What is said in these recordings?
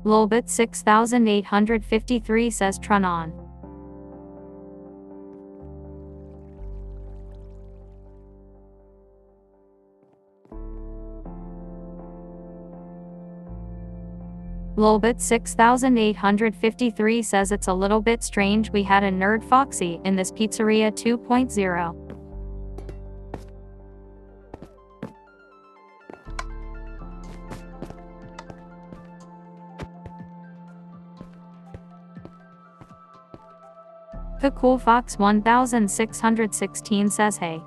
Lolbit 6853 says Trunon. Lolbit 6853 says it's a little bit strange we had a nerd Foxy in this pizzeria 2.0. The Cool Fox 1616 says hey.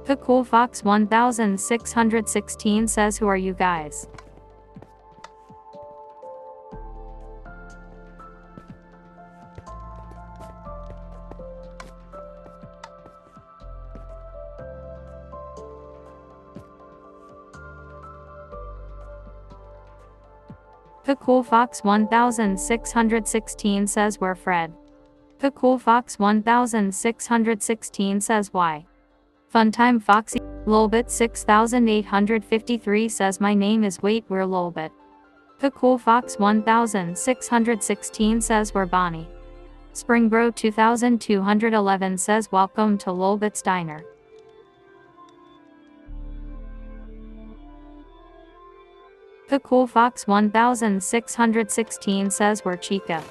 The Cool Fox 1616 says who are you guys? The Cool Fox 1616 says we're Fred. The Cool Fox 1616 says why? Funtime Foxy. Lolbit 6853 says my name is Wait we're Lolbit. The Cool Fox 1616 says we're Bonnie. Springbro 2211 says welcome to Lolbit's Diner. The Cool Fox 1616 says we're Chica.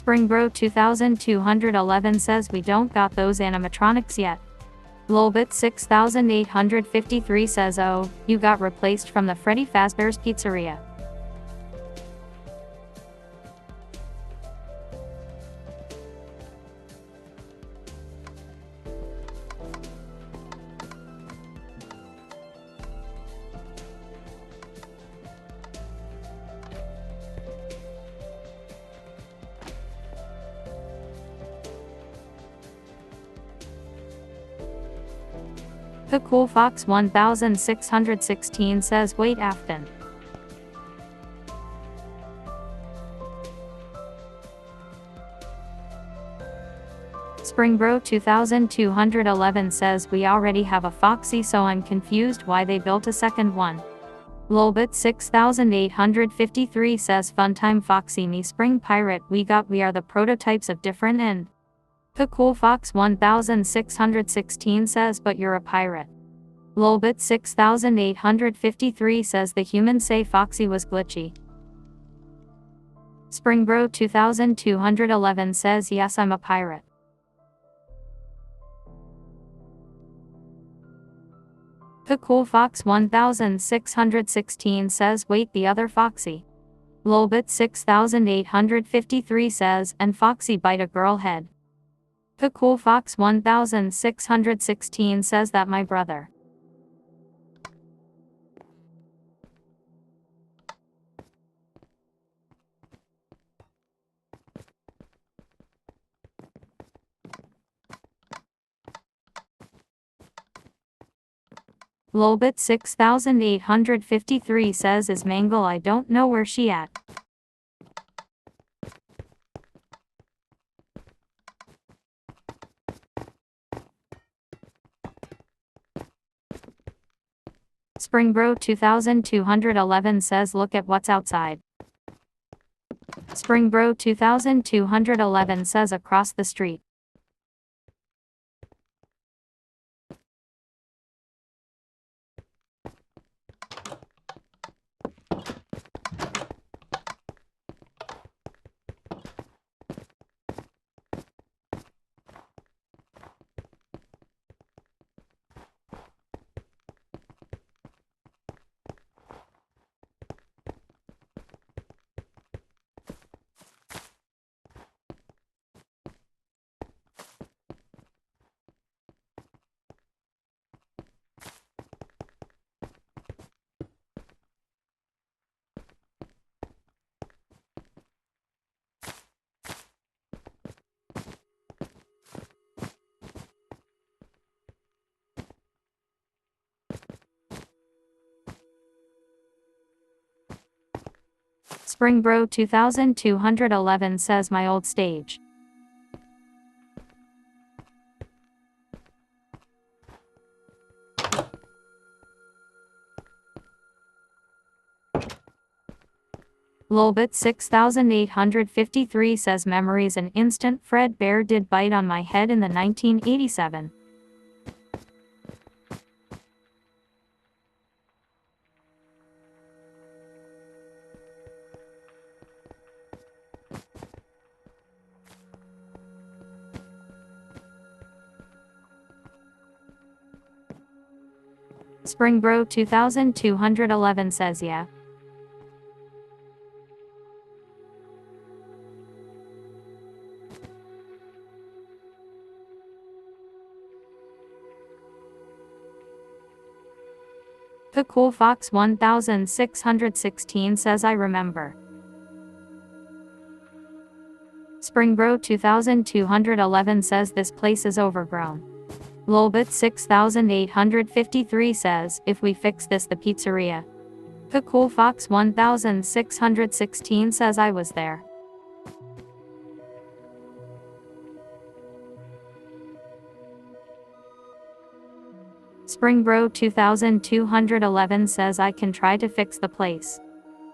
Springbro 2211 says we don't got those animatronics yet. Lolbit 6853 says oh, you got replaced from the Freddy Fazbear's Pizzeria. The Cool Fox 1616 says wait Afton. Springbro 2211 says we already have a Foxy so I'm confused why they built a second one. Lolbit 6853 says Funtime Foxy me Spring Pirate we are the prototypes of different and The Cool Fox 1616 says but you're a pirate. Lolbit 6853 says the humans say Foxy was glitchy. Springbro 2211 says yes I'm a pirate. The Cool Fox 1616 says wait the other Foxy. Lolbit 6853 says and Foxy bite a girl head. The Cool Fox 1616 says that my brother. Lolbit 6853 says is Mangle I don't know where she at. Springbro 2211 says look at what's outside. Springbro 2211 says across the street. Springbro 2211 says my old stage. Lolbit 6853 says memories an instant Fred Bear did bite on my head in the 1987. Springbro 2211 says yeah. The Cool Fox 1616 says I remember. Springbro 2211 says this place is overgrown. Lolbit 6853 says, if we fix this the pizzeria. The Cool Fox 1616 says I was there. Springbro 2211 says I can try to fix the place.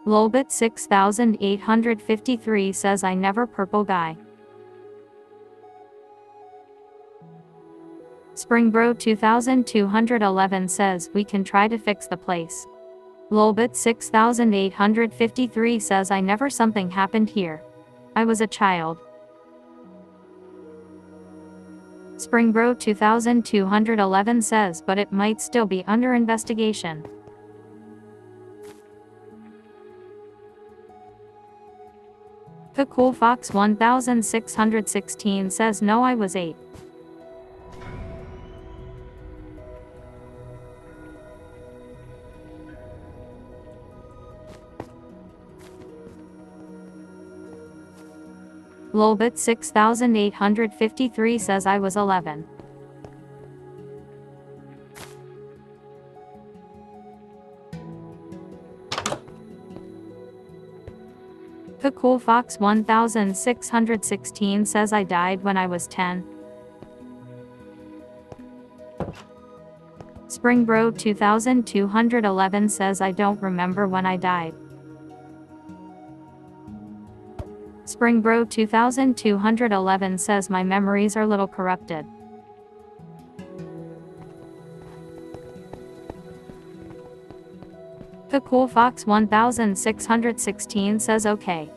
Lolbit 6853 says I never purple guy. Springbro 2211 says we can try to fix the place. Lolbit 6853 says I never something happened here. I was a child. Springbro 2211 says but it might still be under investigation. The Cool Fox 1616 says no I was 8. Lolbit 6853 says I was 11. The Cool Fox 1616 says I died when I was 10. Springbro 2211 says I don't remember when I died. Springbro 2211 says my memories are little corrupted. The Cool Fox 1616 says okay.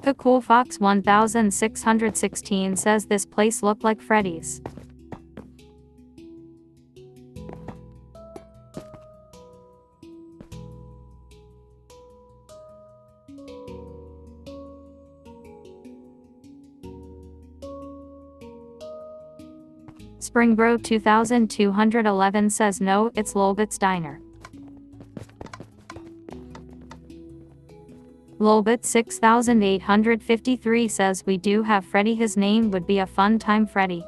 The Cool Fox 1616 says this place looked like Freddy's. Springbro 2211 says no, it's Lolbit's Diner. Lolbit 6853 says we do have Freddy, his name would be a fun time Freddy.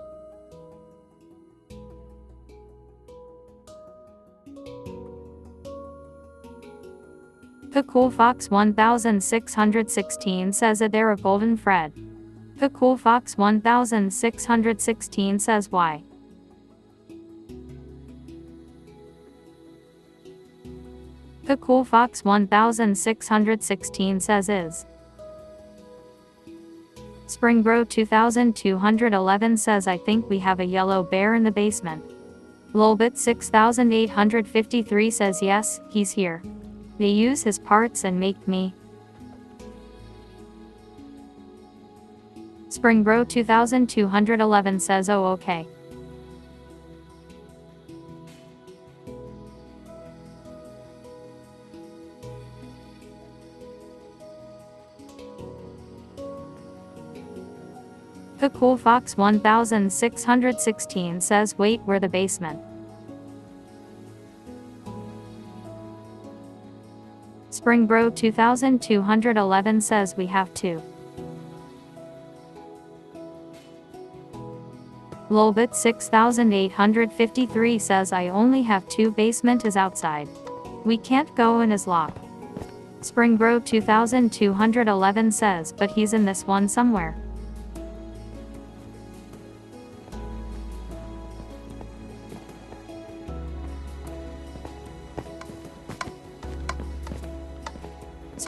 The Cool Fox 1616 says there a golden Fred. The Cool Fox 1616 says why. The Cool Fox 1616 says is. Springbro 2211 says I think we have a yellow bear in the basement. Lolbit 6853 says yes, he's here. They use his parts and make me. Springbro 2211 says oh okay. The Cool Fox 1616 says wait, we're the basement. Springbro 2211 says we have to. Lolbit 6853 says I only have two, basement is outside. We can't go in, is locked. Springbro 2211 says but he's in this one somewhere.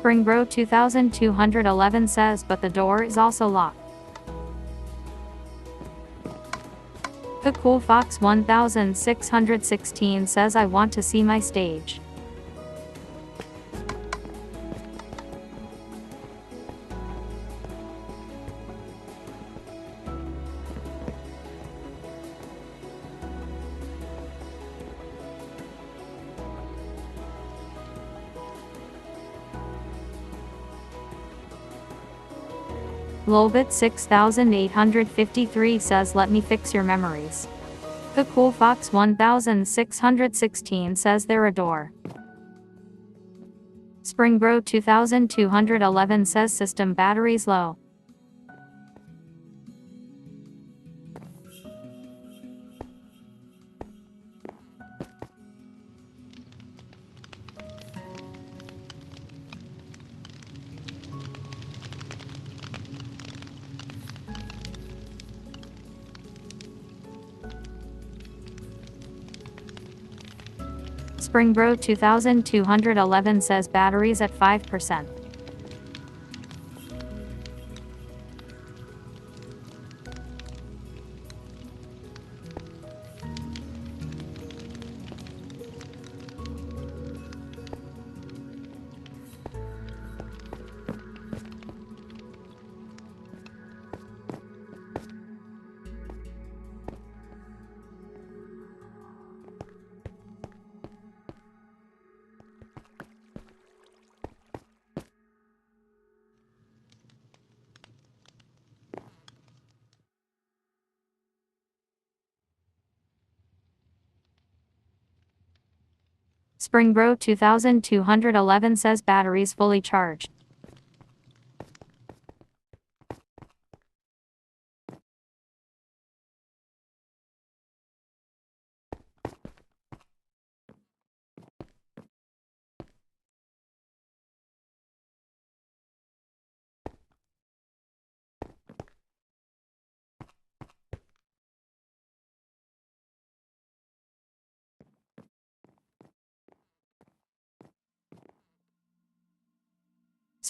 Springbro 2211 says but the door is also locked. The Cool Fox 1616 says I want to see my stage. Lolbit 6853 says let me fix your memories. The Cool Fox 1616 says they're a door. Springbro 2211 says system batteries low. Springbro 2211 says batteries at 5%. Springbro 2211 says batteries fully charged.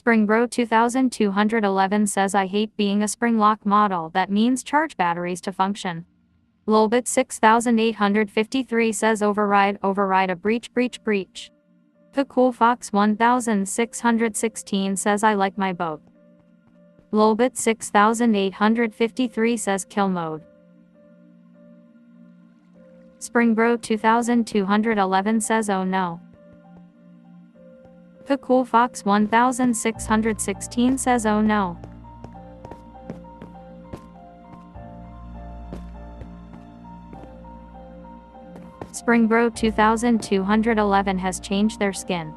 Springbro 2211 says I hate being a spring lock model that means charge batteries to function. Lolbit 6853 says override a breach. The Cool Fox 1616 says I like my boat. Lolbit 6853 says kill mode. Springbro 2211 says oh no. The Cool Fox 1616 says oh no. Springbro 2211 has changed their skin.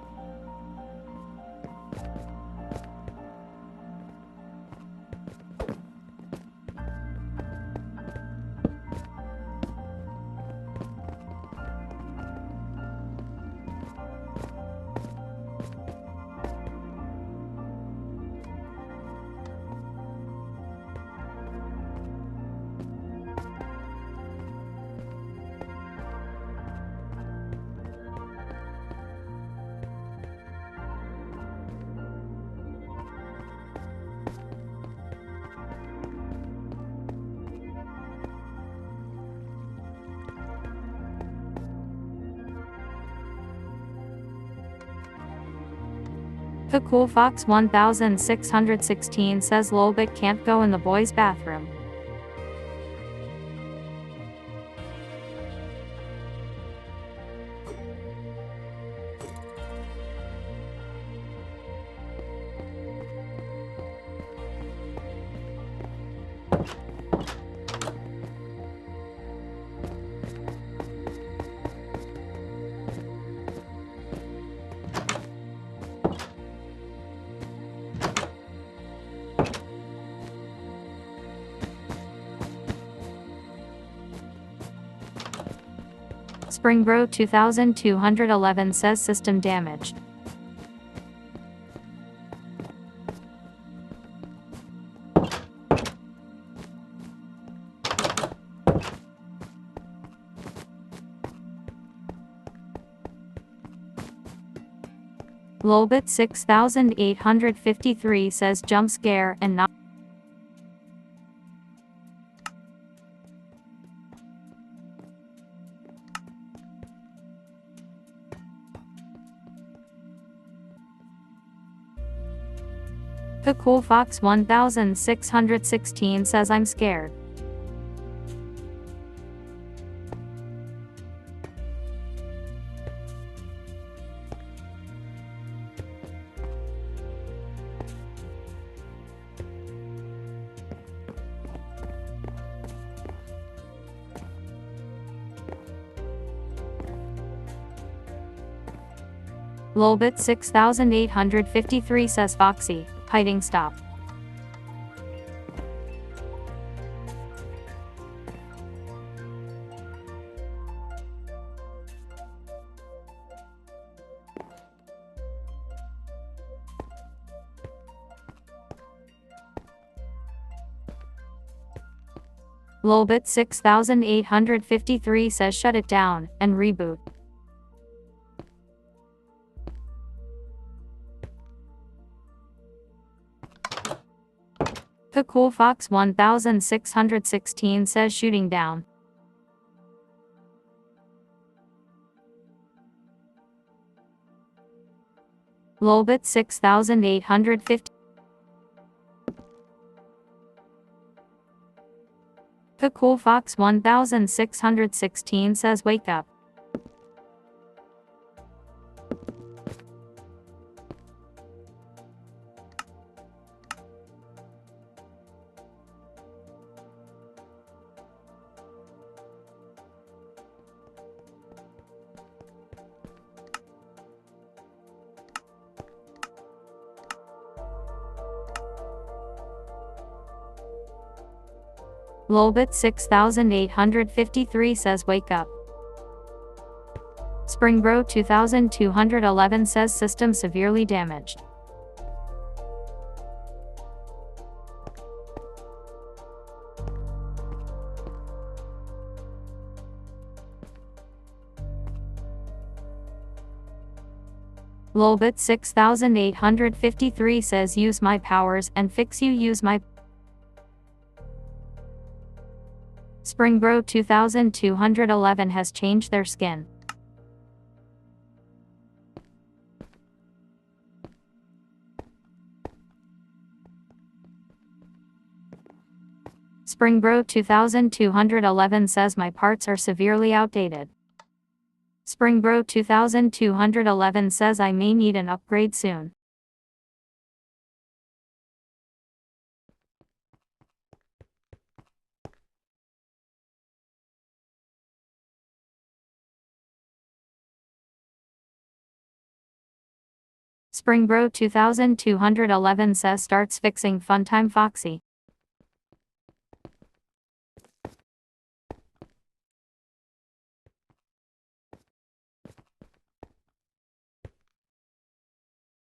The Cool Fox 1616 says Lolbit can't go in the boys' bathroom. Springbro 2211 says system damaged. Lolbit 6853 says jump scare and not. The Cool Fox 1616 says I'm scared. Lolbit 6853 says Foxy, hiding stop. Lolbit 6853 says shut it down and reboot. The Cool Fox 1616 says shooting down. Lolbit 6850. The Cool Fox 1616 says wake up. Lolbit 6853 says wake up. Springbro 2211 says system severely damaged. Lolbit 6853 says use my powers and fix you use my. Springbro 2211 has changed their skin. Springbro 2211 says my parts are severely outdated. Springbro 2211 says I may need an upgrade soon. Springbro 2211 says starts fixing Funtime Foxy.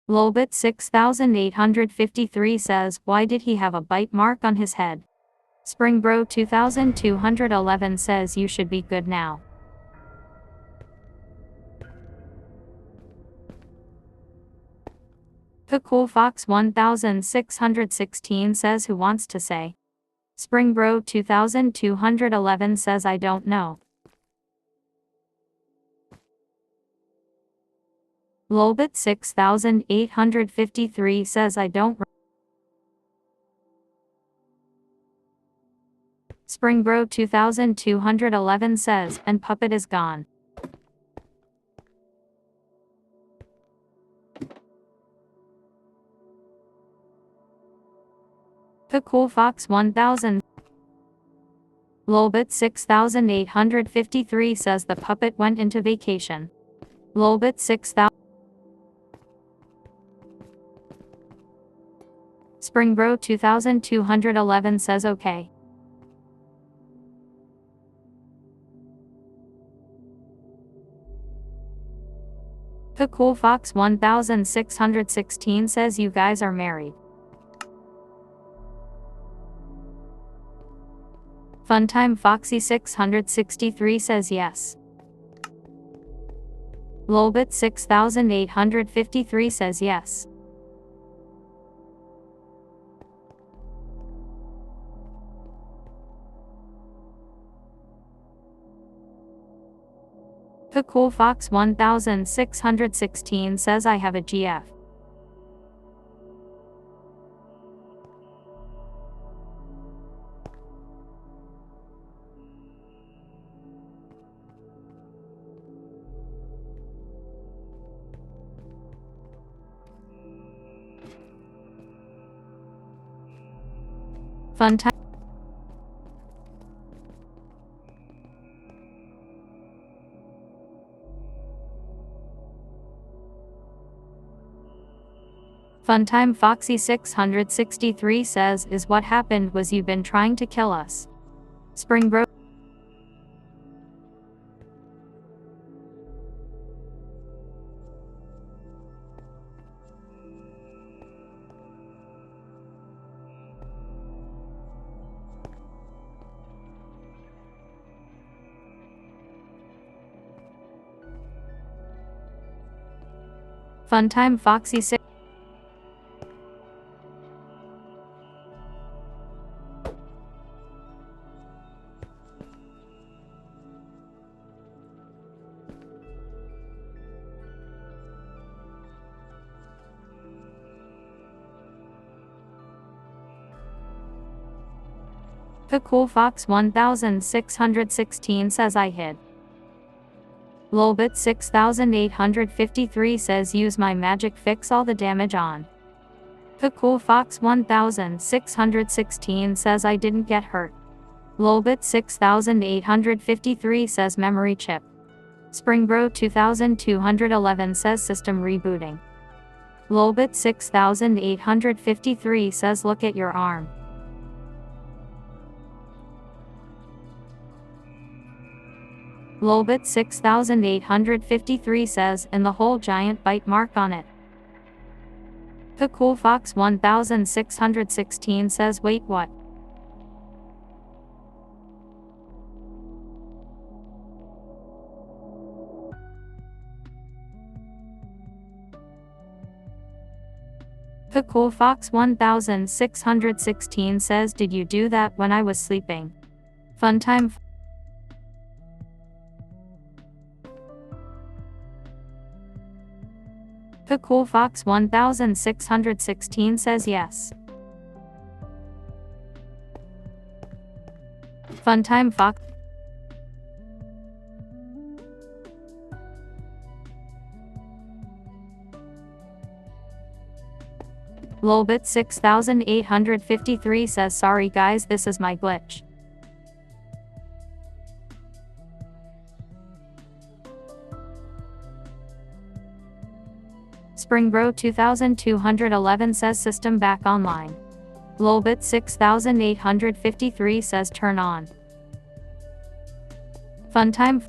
Lolbit 6853 says why did he have a bite mark on his head? Springbro 2211 says you should be good now. The Cool Fox 1616 says who wants to say? Springbro 2211 says I don't know. Lolbit 6853 says I don't. Springbro 2211 says, and Puppet is gone. The Cool Fox 1000. Lolbit 6853 says the puppet went into vacation. Lolbit 6000. Springbro 2211 says okay. The Cool Fox 1616 says you guys are married. Funtime Foxy 663 says yes. Lolbit 6853 says yes. The Cool Fox 1616 says I have a GF. Funtime. Funtime Foxy 663 says is what happened was you've been trying to kill us. Springbro. Funtime Foxy 6. The Cool Fox 1616 says I hid. Lolbit 6853 says use my magic fix all the damage on. The Cool Fox 1616 says I didn't get hurt. Lolbit 6853 says memory chip. Springbro 2211 says system rebooting. Lolbit 6853 says look at your arm. Lolbit 6853 says, and the whole giant bite mark on it. The Cool Fox 1616 says wait what? The Cool Fox 1616 says did you do that when I was sleeping? Funtime. The Cool Fox 1616 says yes. Funtime Fox. Lolbit 6853 says sorry guys this is my glitch. Springbro 2211 says system back online. Lolbit 6853 says turn on. Funtime.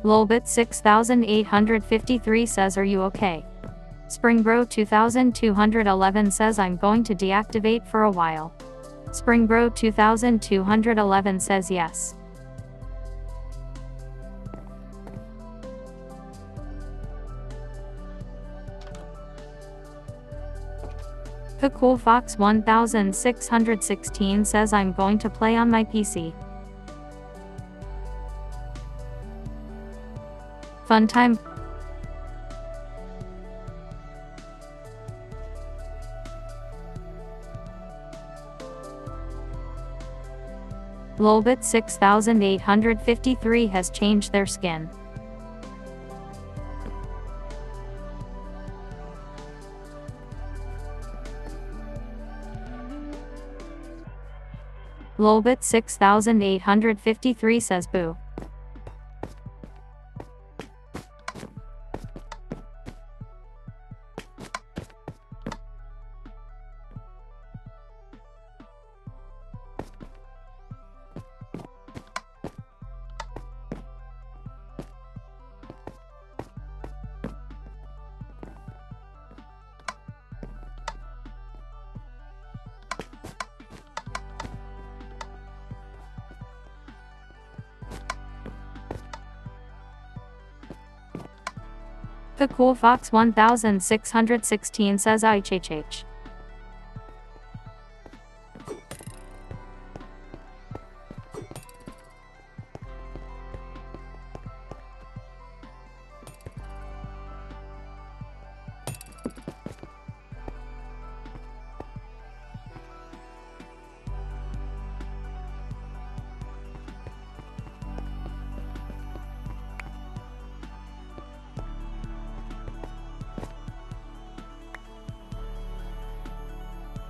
Lolbit 6853 says are you okay? Springbro 2211 says I'm going to deactivate for a while. Springbro 2211 says yes. The Cool Fox 1616 says I'm going to play on my PC. Funtime. Lolbit 6853 has changed their skin. Lolbit 6853 says boo. The Cool Fox 1616 says IHHH.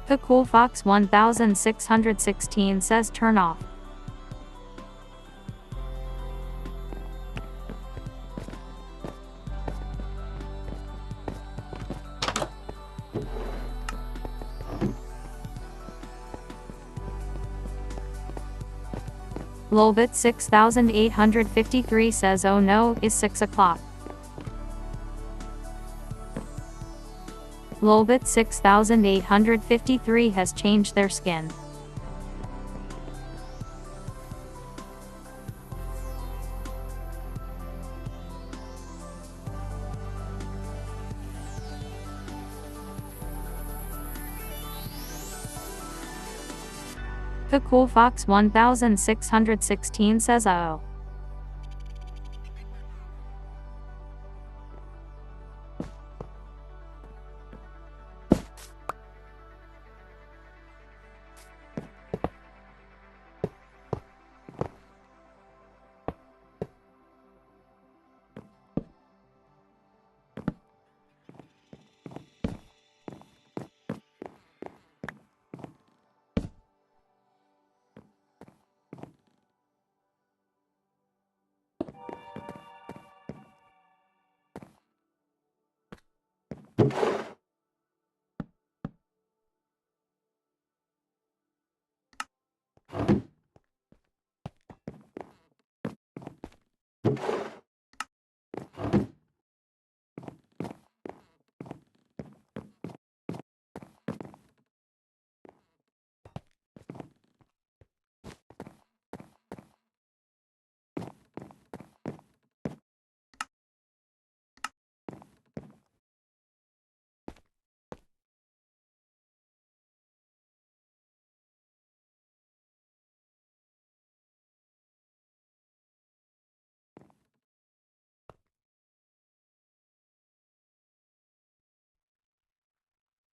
The Cool Fox 1616 says turn off. Lolbit 6853 says oh no, is 6 o'clock. Lolbit 6853 has changed their skin. The Cool Fox 1616 says oh.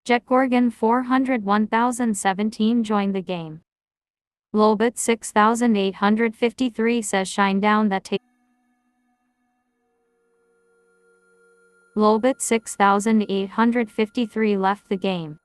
JetGorgon 401017 joined the game. Lolbit 6853 says shine down that take. Lolbit 6853 left the game.